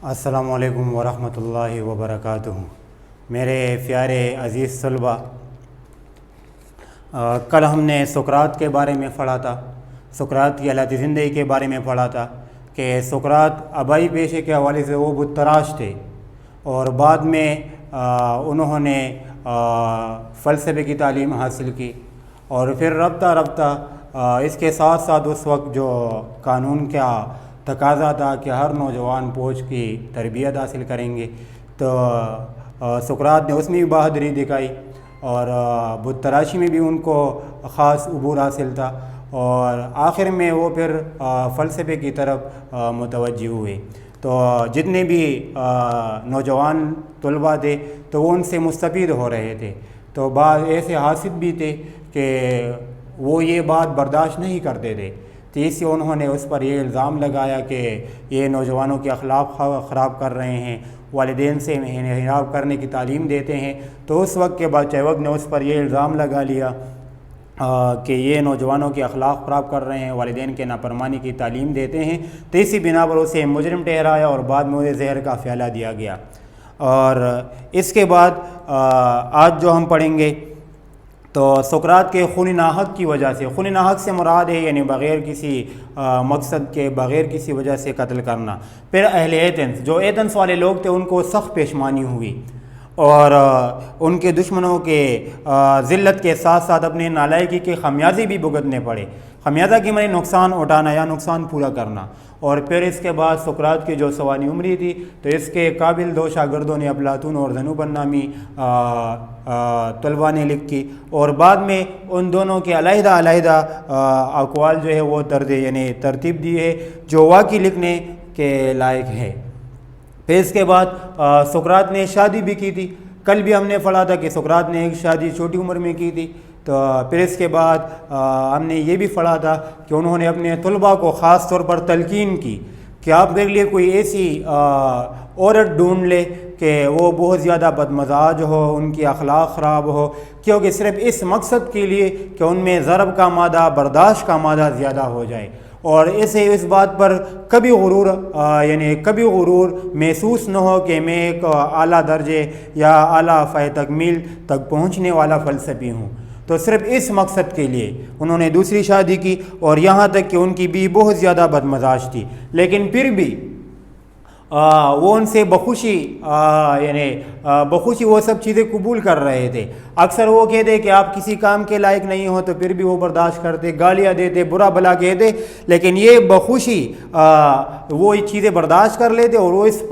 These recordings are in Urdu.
السلام علیکم ورحمۃ اللہ وبرکاتہ۔ میرے پیارے عزیز طلباء، کل ہم نے سقراط کے بارے میں پڑھا تھا، سقراط کی حالت زندگی کے بارے میں پڑھا تھا کہ سقراط آبائی پیشے کے حوالے سے وہ بت تراش تھے، اور بعد میں انہوں نے فلسفے کی تعلیم حاصل کی، اور پھر رفتہ رفتہ اس کے ساتھ ساتھ اس وقت جو قانون کا تقاضا تھا کہ ہر نوجوان فوج کی تربیت حاصل کریں گے، تو سقراط نے اس میں بھی بہادری دکھائی، اور بت تراشی میں بھی ان کو خاص عبور حاصل تھا، اور آخر میں وہ پھر فلسفے کی طرف متوجہ ہوئے۔ تو جتنے بھی نوجوان طلباء تھے تو وہ ان سے مستفید ہو رہے تھے، تو بعض ایسے حاسد بھی تھے کہ وہ یہ بات برداشت نہیں کرتے تھے، تو اس سے انہوں نے اس پر یہ الزام لگایا کہ یہ نوجوانوں کے اخلاق خراب کر رہے ہیں، والدین سے انحراف کرنے کی تعلیم دیتے ہیں۔ تو اس وقت کے بعد چیوک نے اس پر یہ الزام لگا لیا کہ یہ نوجوانوں کے اخلاق خراب کر رہے ہیں، والدین کے نافرمانی کی تعلیم دیتے ہیں، تو اسی بنا پر اسے مجرم ٹھہرایا اور بعد میں اسے زہر کا پیالہ دیا گیا۔ اور اس کے بعد آج جو ہم پڑھیں گے تو سقراط کے خون ناحق کی وجہ سے، خون ناحق سے مراد ہے یعنی بغیر کسی مقصد کے، بغیر کسی وجہ سے قتل کرنا۔ پھر اہل ایتھنز، جو ایتھنز والے لوگ تھے، ان کو سخت پیشمانی ہوئی، اور ان کے دشمنوں کے ذلت کے ساتھ ساتھ اپنے نالائکی کے خمیازے بھی بھگتنے پڑے۔ خمیازہ کی معنی نقصان اٹھانا یا نقصان پورا کرنا۔ اور پھر اس کے بعد سقراط کی جو سوانح عمری تھی تو اس کے قابل دو شاگردوں نے افلاطون اور ذنوبن نامی طلباء نے لکھی، اور بعد میں ان دونوں کے علیحدہ علیحدہ اقوال جو ہے وہ ترتیب دی ہے جو واقعی لکھنے کے لائق ہے۔ پھر اس کے بعد سقراط نے شادی بھی کی تھی، کل بھی ہم نے پڑھا تھا کہ سقراط نے ایک شادی چھوٹی عمر میں کی تھی۔ تو پھر اس کے بعد ہم نے یہ بھی پڑھا تھا کہ انہوں نے اپنے طلباء کو خاص طور پر تلقین کی کہ آپ میرے لیے کوئی ایسی عورت ڈھونڈ لے کہ وہ بہت زیادہ بدمزاج ہو، ان کی اخلاق خراب ہو، کیونکہ صرف اس مقصد کے لیے کہ ان میں ضرب کا مادہ، برداشت کا مادہ زیادہ ہو جائے، اور اسے اس بات پر کبھی غرور محسوس نہ ہو کہ میں ایک اعلیٰ درجے یا اعلیٰ فائدہ تکمیل تک پہنچنے والا فلسفی ہوں۔ تو صرف اس مقصد کے لیے انہوں نے دوسری شادی کی، اور یہاں تک کہ ان کی بیوی بہت زیادہ بدمزاج تھی، لیکن پھر بھی وہ ان سے بخوشی وہ سب چیزیں قبول کر رہے تھے۔ اکثر وہ کہتے کہ آپ کسی کام کے لائق نہیں ہو، تو پھر بھی وہ برداشت کرتے، گالیاں دیتے، برا بھلا کہتے، لیکن یہ بخوشی وہ چیزیں برداشت کر لیتے، اور وہ اس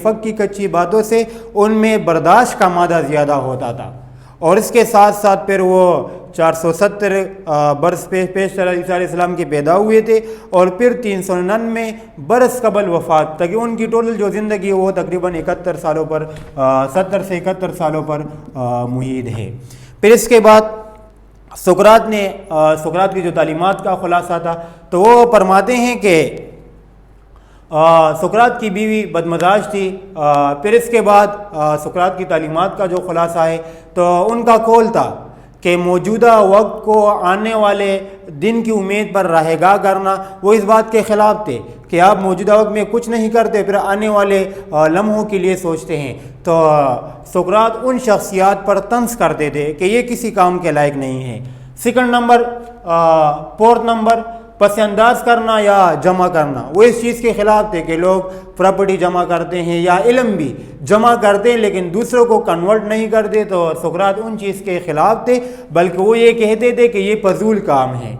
فق کی کچی باتوں سے ان میں برداشت کا مادہ زیادہ ہوتا تھا۔ اور اس کے ساتھ ساتھ پھر وہ 470 برس پیشتر عیسیٰ علیہ السلام کے پیدا ہوئے تھے، اور پھر 399 برس قبل وفات تک ان کی ٹوٹل جو زندگی ہے وہ تقریباً 71 سالوں پر 70 سے 71 سالوں پر محیط ہے۔ پھر اس کے بعد سقراط کی جو تعلیمات کا خلاصہ تھا تو وہ فرماتے ہیں کہ سقراط کی بیوی بدمزاج تھی۔ پھر اس کے بعد سقراط کی تعلیمات کا جو خلاصہ ہے تو ان کا قول تھا کہ موجودہ وقت کو آنے والے دن کی امید پر راہگاہ کرنا، وہ اس بات کے خلاف تھے کہ آپ موجودہ وقت میں کچھ نہیں کرتے پھر آنے والے لمحوں کے لیے سوچتے ہیں۔ تو سقراط ان شخصیات پر طنز کرتے تھے کہ یہ کسی کام کے لائق نہیں ہے۔ فورتھ نمبر پس انداز کرنا یا جمع کرنا، وہ اس چیز کے خلاف تھے کہ لوگ پراپرٹی جمع کرتے ہیں یا علم بھی جمع کرتے ہیں لیکن دوسروں کو کنورٹ نہیں کرتے، تو سقراط ان چیز کے خلاف تھے، بلکہ وہ یہ کہتے تھے کہ یہ فضول کام ہے۔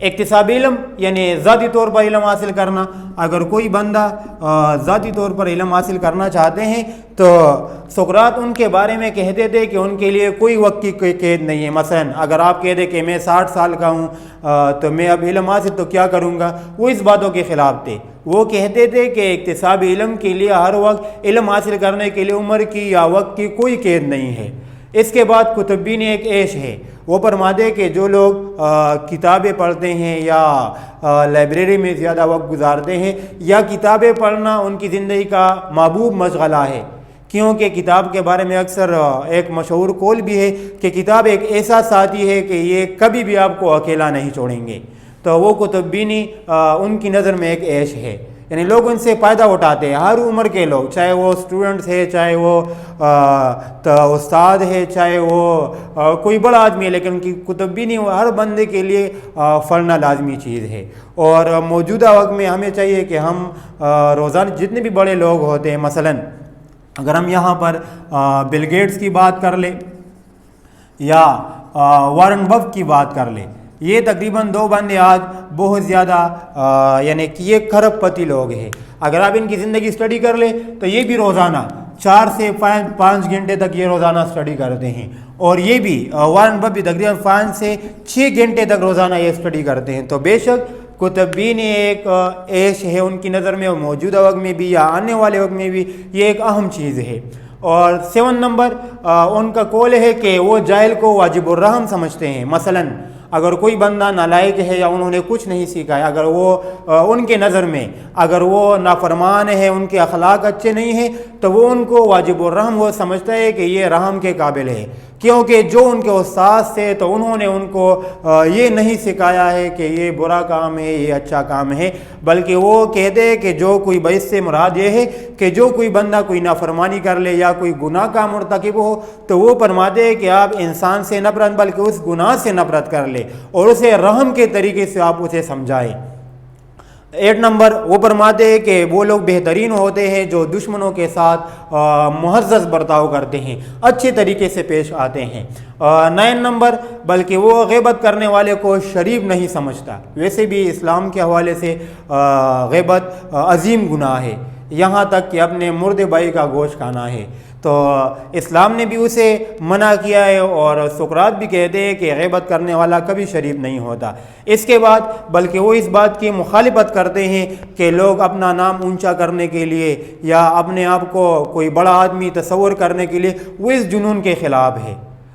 اکتسابی علم یعنی ذاتی طور پر علم حاصل کرنا، اگر کوئی بندہ ذاتی طور پر علم حاصل کرنا چاہتے ہیں تو سقراط ان کے بارے میں کہتے تھے کہ ان کے لیے کوئی وقت کی کوئی قید نہیں ہے۔ مثلا اگر آپ کہہ دیں کہ میں 60 سال کا ہوں تو میں اب علم حاصل تو کیا کروں گا، وہ اس باتوں کے خلاف تھے۔ وہ کہتے تھے کہ اکتسابی علم کے لیے ہر وقت علم حاصل کرنے کے لیے عمر کی یا وقت کی کوئی قید نہیں ہے۔ اس کے بعد کتبین ایک عیش ہے، وہ فرماتے کہ جو لوگ کتابیں پڑھتے ہیں یا لائبریری میں زیادہ وقت گزارتے ہیں یا کتابیں پڑھنا ان کی زندگی کا محبوب مشغلہ ہے، کیونکہ کتاب کے بارے میں اکثر ایک مشہور قول بھی ہے کہ کتاب ایک ایسا ساتھی ہے کہ یہ کبھی بھی آپ کو اکیلا نہیں چھوڑیں گے۔ تو وہ کتب بینی ان کی نظر میں ایک عیش ہے۔ یعنی لوگ ان سے فائدہ اٹھاتے ہیں، ہر عمر کے لوگ، چاہے وہ اسٹوڈنٹس ہے، چاہے وہ استاد ہے، چاہے وہ کوئی بڑا آدمی ہے، لیکن ان کی کتب بھی نہیں، ہر بندے کے لیے پڑھنا لازمی چیز ہے۔ اور موجودہ وقت میں ہمیں چاہیے کہ ہم روزانہ جتنے بھی بڑے لوگ ہوتے ہیں، مثلاً اگر ہم یہاں پر بل گیٹس کی بات کر لیں یا وارن بفٹ کی بات کر لیں، یہ تقریباً 2 بندے آج بہت زیادہ یعنی کہ یہ کھرب پتی لوگ ہیں۔ اگر آپ ان کی زندگی اسٹڈی کر لیں تو یہ بھی روزانہ 4 سے 5 گھنٹے تک یہ روزانہ اسٹڈی کرتے ہیں، اور یہ بھی وارن بفٹ بھی تقریباً 5 سے 6 گھنٹے تک روزانہ یہ اسٹڈی کرتے ہیں۔ تو بے شک کتبین ایک عیش ہے ان کی نظر میں، موجودہ وقت میں بھی یا آنے والے وقت میں بھی یہ ایک اہم چیز ہے۔ اور 7 نمبر ان کا قول ہے کہ وہ جاہل کو واجب الرحم سمجھتے ہیں۔ مثلاً اگر کوئی بندہ نالائق ہے یا انہوں نے کچھ نہیں سیکھا ہے، اگر وہ ان کے نظر میں اگر وہ نافرمان ہے، ان کے اخلاق اچھے نہیں ہیں، تو وہ ان کو واجب الرحم وہ سمجھتا ہے کہ یہ رحم کے قابل ہے، کیونکہ جو ان کے استاد تھے تو انہوں نے ان کو یہ نہیں سکھایا ہے کہ یہ برا کام ہے، یہ اچھا کام ہے، بلکہ وہ کہتے ہیں کہ جو کوئی بس سے مراد یہ ہے کہ جو کوئی بندہ کوئی نافرمانی کر لے یا کوئی گناہ کا مرتکب ہو تو وہ فرماتے ہیں کہ آپ انسان سے نفرت بلکہ اس گناہ سے نفرت کر لے اور اسے رحم کے طریقے سے آپ اسے سمجھائیں۔ 8 نمبر وہ فرماتے ہیں کہ وہ لوگ بہترین ہوتے ہیں جو دشمنوں کے ساتھ معزز برتاؤ کرتے ہیں، اچھے طریقے سے پیش آتے ہیں۔ 9 نمبر بلکہ وہ غیبت کرنے والے کو شریف نہیں سمجھتا۔ ویسے بھی اسلام کے حوالے سے غیبت عظیم گناہ ہے، یہاں تک کہ اپنے مردے بھائی کا گوشت کھانا ہے، تو اسلام نے بھی اسے منع کیا ہے، اور سقراط بھی کہتے ہیں کہ غیبت کرنے والا کبھی شریف نہیں ہوتا۔ اس کے بعد بلکہ وہ اس بات کی مخالفت کرتے ہیں کہ لوگ اپنا نام اونچا کرنے کے لیے یا اپنے آپ کو کوئی بڑا آدمی تصور کرنے کے لیے وہ اس جنون کے خلاف ہے،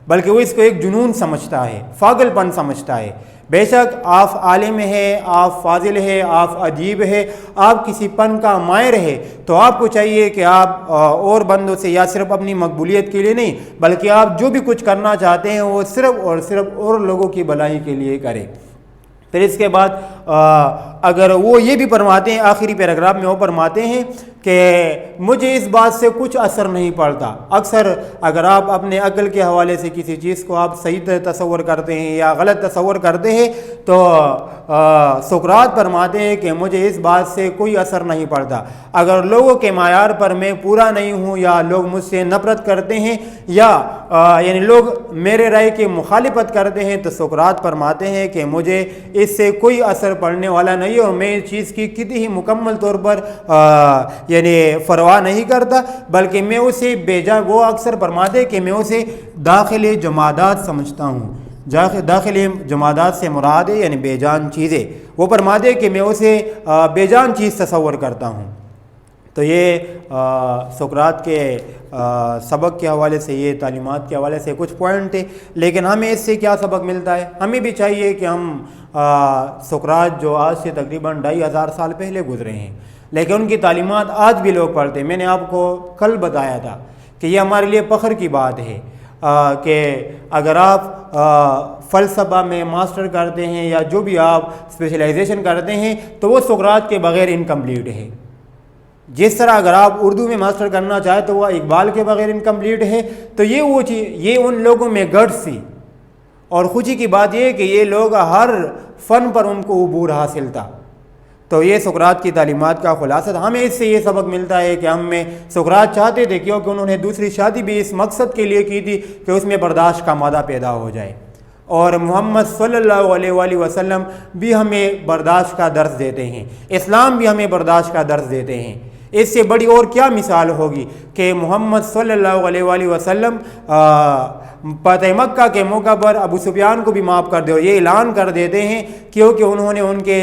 بلکہ وہ اس کو ایک جنون سمجھتا ہے، پاگل پن سمجھتا ہے۔ بے شک آپ عالم ہے، آپ فاضل ہے، آپ عجیب ہے، آپ کسی پن کا ماہر ہے، تو آپ کو چاہیے کہ آپ اور بندوں سے یا صرف اپنی مقبولیت کے لیے نہیں بلکہ آپ جو بھی کچھ کرنا چاہتے ہیں وہ صرف اور صرف اور لوگوں کی بھلائی کے لیے کریں۔ پھر اس کے بعد اگر وہ یہ بھی فرماتے ہیں، آخری پیراگراف میں وہ فرماتے ہیں کہ مجھے اس بات سے کچھ اثر نہیں پڑتا۔ اکثر اگر آپ اپنے عقل کے حوالے سے کسی چیز کو آپ صحیح تصور کرتے ہیں یا غلط تصور کرتے ہیں تو سقراط فرماتے ہیں کہ مجھے اس بات سے کوئی اثر نہیں پڑتا۔ اگر لوگوں کے معیار پر میں پورا نہیں ہوں یا لوگ مجھ سے نفرت کرتے ہیں یا یعنی لوگ میرے رائے کی مخالفت کرتے ہیں تو سقراط فرماتے ہیں کہ مجھے اس سے کوئی اثر پڑنے والا نہیں، اور میں اس چیز کی کتنی ہی مکمل طور پر یعنی پرواہ نہیں کرتا، بلکہ میں اسے وہ اکثر فرماتے کہ میں اسے داخلی جمادات سمجھتا ہوں۔ داخلی جمادات سے مراد ہے یعنی بے جان چیزیں، وہ فرماتے کہ میں اسے بے جان چیز تصور کرتا ہوں۔ تو یہ سقراط کے سبق کے حوالے سے، یہ تعلیمات کے حوالے سے کچھ پوائنٹ تھے، لیکن ہمیں اس سے کیا سبق ملتا ہے؟ ہمیں بھی چاہیے کہ ہم سقراط جو آج سے تقریباً 2500 سال پہلے گزرے ہیں، لیکن ان کی تعلیمات آج بھی لوگ پڑھتے ہیں۔ میں نے آپ کو کل بتایا تھا کہ یہ ہمارے لیے فخر کی بات ہے کہ اگر آپ فلسفہ میں ماسٹر کرتے ہیں یا جو بھی آپ اسپیشلائزیشن کرتے ہیں تو وہ سقراط کے بغیر انکمپلیٹ ہے۔ جس طرح اگر آپ اردو میں ماسٹر کرنا چاہیں تو وہ اقبال کے بغیر انکمپلیٹ ہے، تو یہ وہ چیز، یہ ان لوگوں میں گٹس تھی، اور خوشی کی بات یہ ہے کہ یہ لوگ ہر فن پر ان کو عبور حاصل تھا۔ تو یہ سقراط کی تعلیمات کا خلاصہ تھا۔ ہمیں اس سے یہ سبق ملتا ہے کہ ہم میں سقراط چاہتے تھے، کیونکہ انہوں نے دوسری شادی بھی اس مقصد کے لیے کی تھی کہ اس میں برداشت کا مادہ پیدا ہو جائے، اور محمد صلی اللہ علیہ وآلہ وسلم بھی ہمیں برداشت کا درس دیتے ہیں، اسلام بھی ہمیں برداشت کا درس دیتے ہیں۔ اس سے بڑی اور کیا مثال ہوگی کہ محمد صلی اللہ علیہ وآلہ وسلم فتح مکہ کے موقع پر ابو سفیان کو بھی معاف کر دے، اور یہ اعلان کر دیتے ہیں کیونکہ انہوں نے ان کے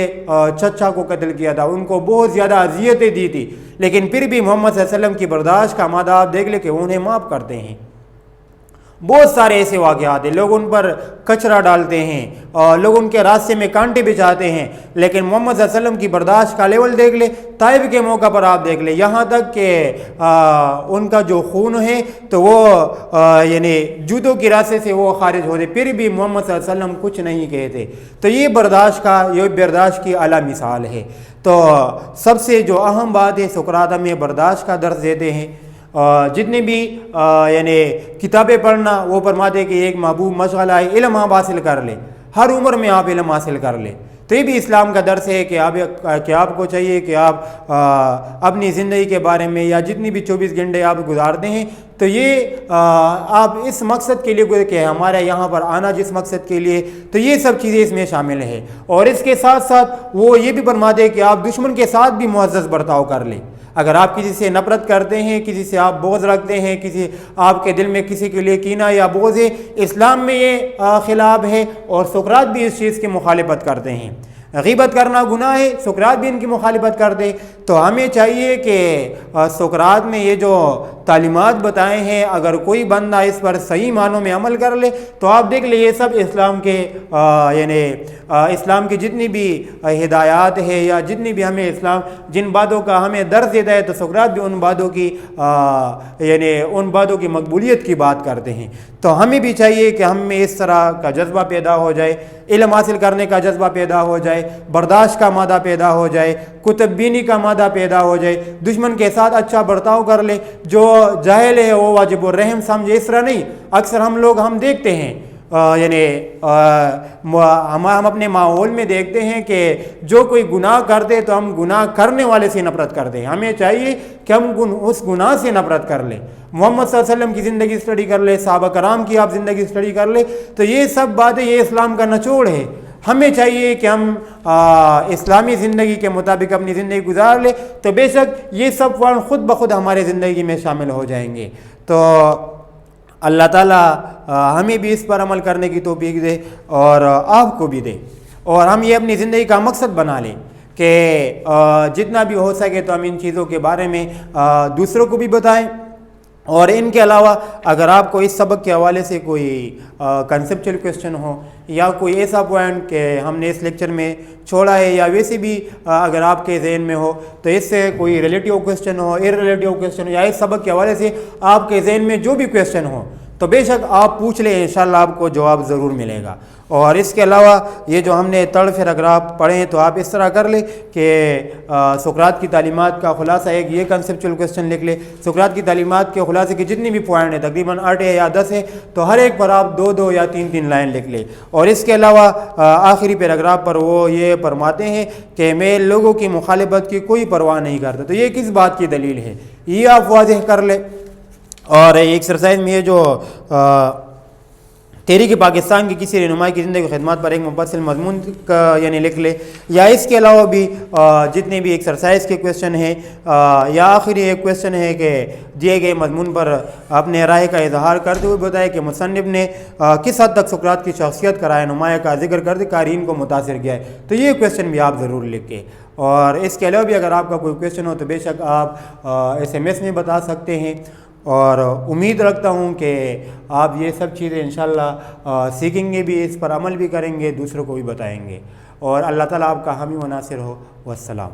چچا کو قتل کیا تھا، ان کو بہت زیادہ اذیتیں دی تھی، لیکن پھر بھی محمد صلی اللہ علیہ وسلم کی برداشت کا مادہ آپ دیکھ لیں کہ انہیں معاف کرتے ہیں۔ بہت سارے ایسے واقعات ہیں، لوگ ان پر کچرا ڈالتے ہیں اور لوگ ان کے راستے میں کانٹے بچھاتے ہیں، لیکن محمد صلی اللہ علیہ وسلم کی برداشت کا لیول دیکھ لیں، طائف کے موقع پر آپ دیکھ لیں، یہاں تک کہ ان کا جو خون ہے تو وہ یعنی جوتوں کے راستے سے وہ خارج ہوتے، پھر بھی محمد صلی اللہ علیہ وسلم کچھ نہیں کہتے. تو یہ برداشت کی اعلیٰ مثال ہے. تو سب سے جو اہم بات ہے، سقراط ہمیں برداشت کا درس دیتے ہیں. جتنے بھی یعنی کتابیں پڑھنا، وہ فرماتے کہ ایک محبوب مشغلہ ہے، علم آپ حاصل کر لیں، ہر عمر میں آپ علم حاصل کر لیں. تو یہ بھی اسلام کا درس ہے کہ آپ کو چاہیے کہ آپ اپنی زندگی کے بارے میں یا جتنی بھی 24 گھنٹے آپ گزارتے ہیں تو یہ آپ اس مقصد کے لیے کہ ہمارے یہاں پر آنا جس مقصد کے لیے، تو یہ سب چیزیں اس میں شامل ہیں. اور اس کے ساتھ ساتھ وہ یہ بھی فرماتے ہیں کہ آپ دشمن کے ساتھ بھی معزز برتاؤ کر لیں. اگر آپ کسی سے نفرت کرتے ہیں، کسی سے آپ بغض رکھتے ہیں، آپ کے دل میں کسی کے لیے کینہ یا بغض ہے، اسلام میں یہ خلاف ہے. اور سقراط بھی اس چیز کی مخالفت کرتے ہیں. غیبت کرنا گناہ ہے، سقراط بھی ان کی مخالفت کرتے. تو ہمیں چاہیے کہ سقراط نے یہ جو تعلیمات بتائے ہیں، اگر کوئی بندہ اس پر صحیح معنوں میں عمل کر لے تو آپ دیکھ لیں یہ سب اسلام کے یعنی اسلام کی جتنی بھی ہدایات ہے یا جتنی بھی ہمیں اسلام جن باتوں کا ہمیں درس دیتا ہے، تو سقراط بھی ان باتوں کی مقبولیت کی بات کرتے ہیں. تو ہمیں بھی چاہیے کہ ہم میں اس طرح کا جذبہ پیدا ہو جائے، علم حاصل کرنے کا جذبہ پیدا ہو جائے، برداشت کا مادہ پیدا ہو جائے، کتب بینی کا مادہ پیدا ہو جائے، دشمن کے ساتھ اچھا برتاؤ کر لے. جو جاہل ہے وہ واجب الرحم سمجھے، اس طرح نہیں. اکثر ہم دیکھتے ہیں یعنی ہم اپنے ماحول میں دیکھتے ہیں کہ جو کوئی گناہ کرتے تو ہم گناہ کرنے والے سے نفرت کرتے ہیں. ہمیں چاہیے کہ ہم اس گناہ سے نفرت کر لیں. محمد صلی اللہ علیہ وسلم کی زندگی اسٹڈی کر لیں، صحابہ کرام کی آپ زندگی اسٹڈی کر لیں، تو یہ سب باتیں یہ اسلام کا نچوڑ ہے. ہمیں چاہیے کہ ہم اسلامی زندگی کے مطابق اپنی زندگی گزار لیں، تو بے شک یہ سب فوراً خود بخود ہمارے زندگی میں شامل ہو جائیں گے. تو اللہ تعالیٰ ہمیں بھی اس پر عمل کرنے کی توفیق دے اور آپ کو بھی دے، اور ہم یہ اپنی زندگی کا مقصد بنا لیں کہ جتنا بھی ہو سکے تو ہم ان چیزوں کے بارے میں دوسروں کو بھی بتائیں. اور ان کے علاوہ اگر آپ کو اس سبق کے حوالے سے کوئی کنسیپچل کویسچن ہو یا کوئی ایسا پوائنٹ کہ ہم نے اس لیکچر میں چھوڑا ہے، یا ویسے بھی اگر آپ کے ذہن میں ہو تو اس سے کوئی ریلیٹیو کویسچن ہو، ریلیٹیو کویسچن ہو، یا اس سبق کے حوالے سے آپ کے ذہن میں جو بھی کویسچن ہو تو بے شک آپ پوچھ لیں، انشاءاللہ آپ کو جواب ضرور ملے گا. اور اس کے علاوہ یہ جو ہم نے پیراگراف پڑھے ہیں تو آپ اس طرح کر لیں کہ سقراط کی تعلیمات کا خلاصہ ایک یہ کنسیپچل کویسچن لکھ لیں. سقراط کی تعلیمات کے خلاصے کی جتنی بھی پوائنٹ ہیں، تقریباً 8 ہے یا 10 ہے، تو ہر ایک پر آپ 2 یا 3 لائن لکھ لیں. اور اس کے علاوہ آخری پیراگراف پر وہ یہ فرماتے ہیں کہ میں لوگوں کی مخالفت کی کوئی پرواہ نہیں کرتا. تو یہ کس بات کی دلیل ہے، یہ آپ واضح کر لیں. اور ایکسرسائز میں یہ جو تحریک پاکستان کی کسی رہنمائی کی زندگی خدمات پر ایک مفصل مضمون کا یعنی لکھ لے، یا اس کے علاوہ بھی جتنے بھی ایکسرسائز کے کویسچن ہیں، یا آخری ایک کویسچن ہے کہ دیے گئے مضمون پر اپنے رائے کا اظہار کرتے ہوئے بتائے کہ مصنف نے کس حد تک سقراط کی شخصیت کا رہنمائی کا ذکر کرتے قارئین کو متاثر کیا ہے. تو یہ کویسچن بھی آپ ضرور لکھیں. اور اس کے علاوہ بھی اگر آپ کا کوئی کویسچن ہو تو بے شک آپ SMS میں بتا سکتے ہیں. اور امید رکھتا ہوں کہ آپ یہ سب چیزیں انشاءاللہ سیکھیں گے بھی، اس پر عمل بھی کریں گے، دوسروں کو بھی بتائیں گے. اور اللہ تعالیٰ آپ کا حامی و ناصر ہو. والسلام.